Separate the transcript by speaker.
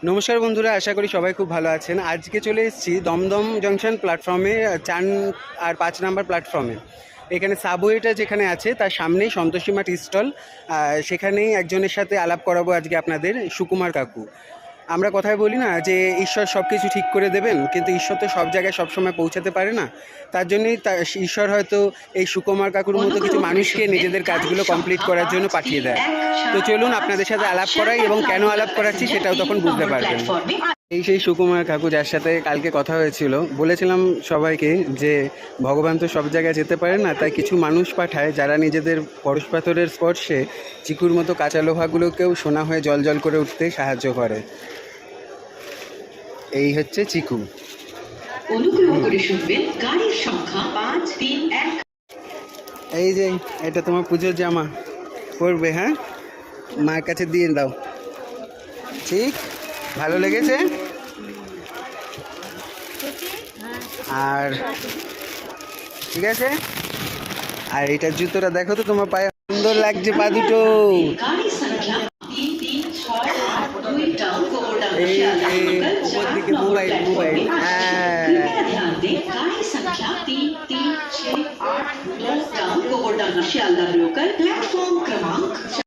Speaker 1: নমস্কার বন্ধুরা, আশা করি সবাই খুব ভালো আছেন। আজকে চলে এসেছি দমদম জংশন প্ল্যাটফর্মে 4 আর 5 নাম্বার প্ল্যাটফর্মে। এখানে সাবওয়েটা যেখানে আছে তার সামনেই সন্তোষীমা টি স্টল। সেখানেই একজনের সাথে আলাপ করাবো আজকে আপনাদের, সুকুমার কাকু। আমরা কথায় বলি না যে ঈশ্বর সব কিছু ঠিক করে দেবেন, কিন্তু ঈশ্বর তো সব জায়গায় সবসময় পৌঁছাতে পারে না। তার জন্যই ঈশ্বর হয়তো এই সুকুমার কাকুর মতো কিছু মানুষকে নিজেদের কাজগুলো কমপ্লিট করার জন্য পাঠিয়ে দেয়। তো চলুন আপনাদের সাথে আলাপ করাই, এবং কেন আলাপ করাচ্ছি সেটাও তখন বুঝতে পারবেন। এই সেই সুকুমার কাকু যার সাথে কালকে কথা হয়েছিল। বলেছিলাম সবাইকে যে ভগবান তো সব জায়গায় যেতে পারে না, তাই কিছু মানুষ পাঠায় যারা নিজেদের পরশ পাথরের স্পর্শে চিকুর মতো কাঁচা লোহাগুলোকেও সোনা হয়ে জল জল করে উঠতে সাহায্য করে। এই হচ্ছে চিকু।
Speaker 2: অনুগ্রহ করে শুনবেন গাড়ির সংখ্যা 531।
Speaker 1: এই যে এটা তোমার পুজোর জামা পরবে, হ্যাঁ, মার কাছে দিয়ে দাও। ঠিক, ভালো লেগেছে? আর ঠিক আছে। আর এইটার জুতোটা দেখো তো, তোমার পায়ে সুন্দর লাগছে পা দুটো।
Speaker 2: গাড়ি সংখ্যা 33482 টাউন গোবর্ধন
Speaker 1: এই উপর দিকে মোবাইল হ্যাঁ।
Speaker 2: ध्यान दें गाड़ी संख्या 3368 town Gobardhan Sealdah local platform क्रमांक